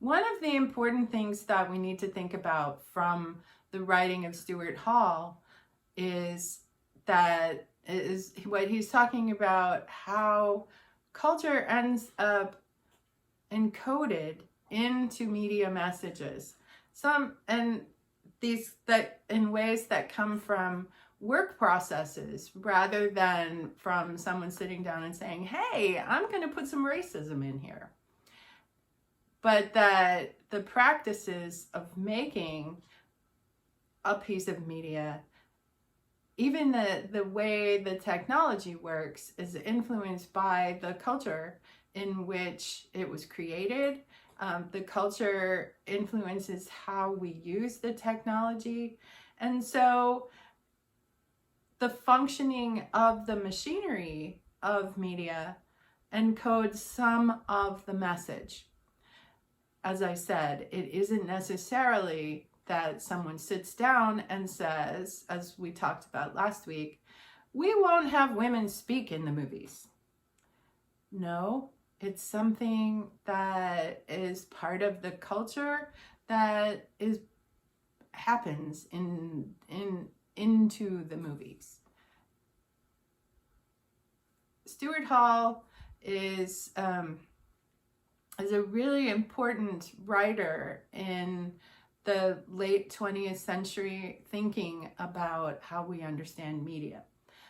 One of the important things that we need to think about from the writing of Stuart Hall is what he's talking about, how culture ends up encoded into media messages. These that in ways that come from work processes rather than from someone sitting down and saying, hey, I'm going to put some racism in here. But that the practices of making a piece of media, even the way the technology works, is influenced by the culture in which it was created. The culture influences how we use the technology. And so the functioning of the machinery of media encodes some of the message. As I said, it isn't necessarily that someone sits down and says, as we talked about last week, we won't have women speak in the movies. No, it's something that is part of the culture that happens into the movies. Stuart Hall is a really important writer in the late 20th century, thinking about how we understand media.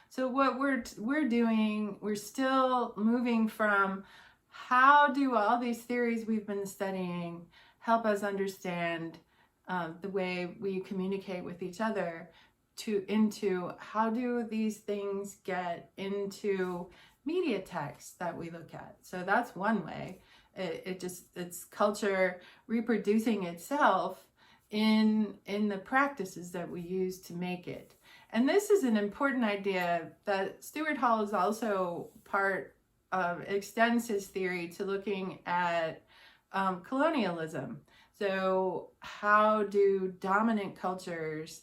So what we're doing, we're still moving from how do all these theories we've been studying help us understand the way we communicate with each other, into how do these things get into media texts that we look at. So that's one way. It's culture reproducing itself in the practices that we use to make it. And this is an important idea that Stuart Hall is also extends his theory to looking at colonialism. So how do dominant cultures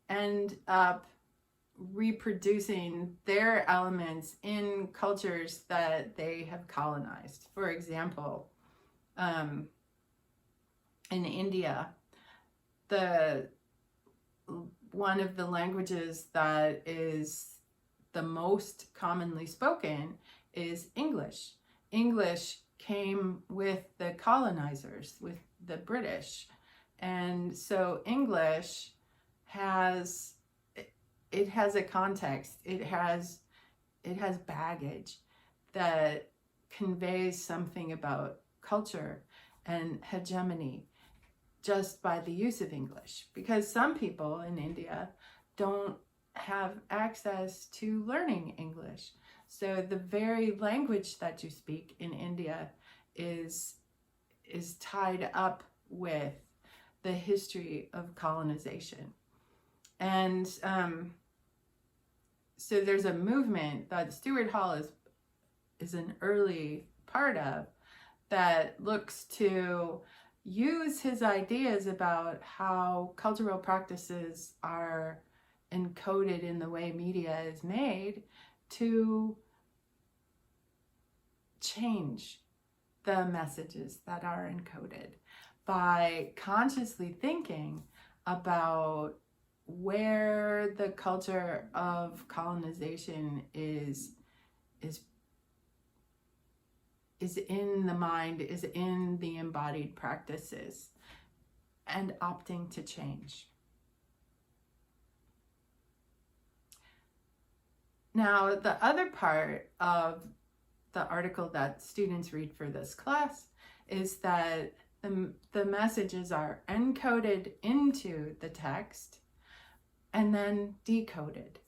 end up reproducing their elements in cultures that they have colonized? For example, in India, one of the languages that is the most commonly spoken is English. English came with the colonizers, with the British. And so English has a context, it has baggage that conveys something about culture and hegemony just by the use of English, because some people in India don't have access to learning English. So the very language that you speak in India is tied up with the history of colonization. And so there's a movement that Stuart Hall is an early part of that looks to use his ideas about how cultural practices are encoded in the way media is made to change the messages that are encoded by consciously thinking about where the culture of colonization is in the mind, is in the embodied practices, and opting to change. Now, the other part of the article that students read for this class is that the messages are encoded into the text and then decoded.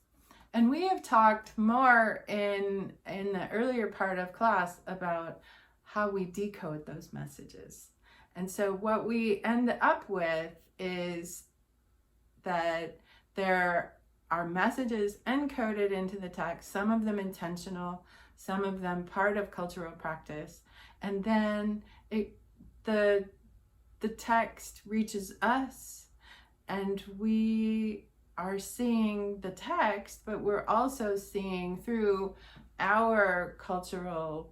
And we have talked more in the earlier part of class about how we decode those messages. And so what we end up with is that there are messages encoded into the text, some of them intentional, some of them part of cultural practice, and then the text reaches us and we are seeing the text, but we're also seeing through our cultural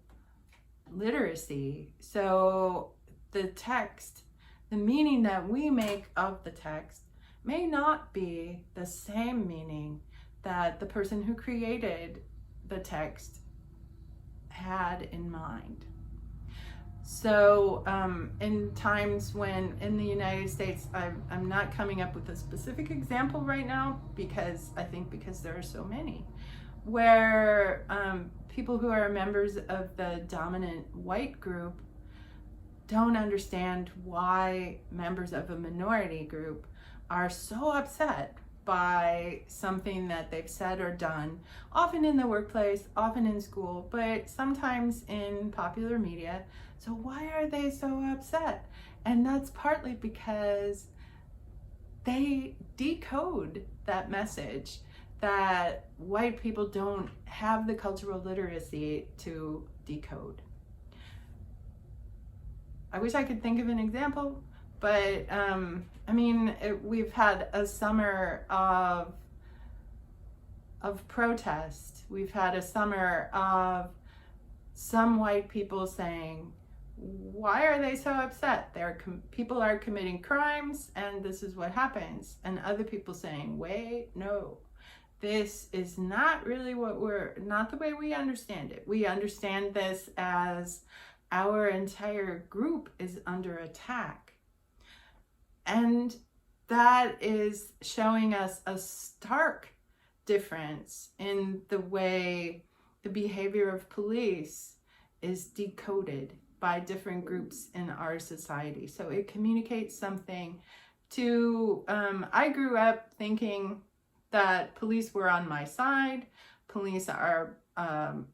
literacy. So the text, the meaning that we make of the text may not be the same meaning that the person who created the text had in mind. So in times when in the United States, I'm not coming up with a specific example right now because there are so many, where people who are members of the dominant white group don't understand why members of a minority group are so upset by something that they've said or done, often in the workplace, often in school, but sometimes in popular media. So why are they so upset? And that's partly because they decode that message that white people don't have the cultural literacy to decode. I wish I could think of an example, but we've had a summer of protest. We've had a summer of some white people saying, why are they so upset? People are committing crimes and this is what happens. And other people saying, wait, no, this is not really not the way we understand it. We understand this as our entire group is under attack. And that is showing us a stark difference in the way the behavior of police is decoded by different groups in our society. So it communicates something to, I grew up thinking that police were on my side. Police are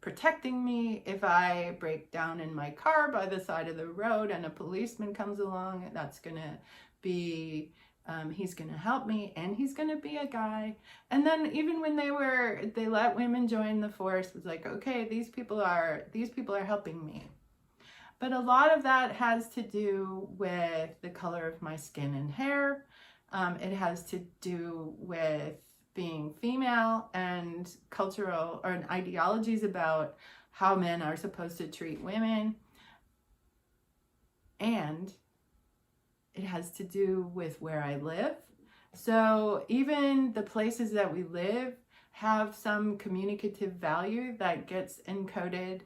protecting me. If I break down in my car by the side of the road and a policeman comes along, that's gonna be, he's gonna help me and he's gonna be a guy. And then even when they let women join the force, it was like, okay, these people are helping me. But a lot of that has to do with the color of my skin and hair. It has to do with being female and cultural or ideologies about how men are supposed to treat women. And it has to do with where I live. So even the places that we live have some communicative value that gets encoded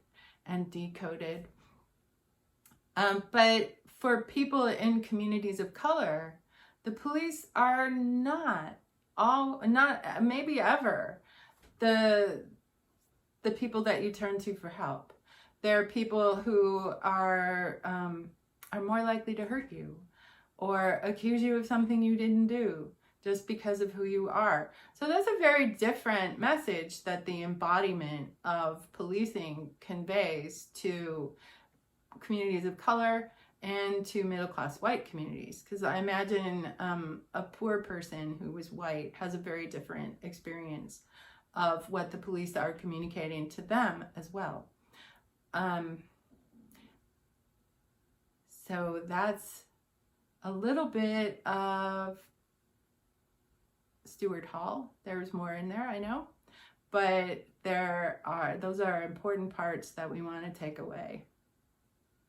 and decoded. But for people in communities of color, the police are not maybe ever the people that you turn to for help. They're people who are more likely to hurt you or accuse you of something you didn't do just because of who you are. So that's a very different message that the embodiment of policing conveys to communities of color and to middle-class white communities. Because I imagine a poor person who was white has a very different experience of what the police are communicating to them as well. So that's a little bit of Stuart Hall. There's more in there, I know, but those are important parts that we want to take away.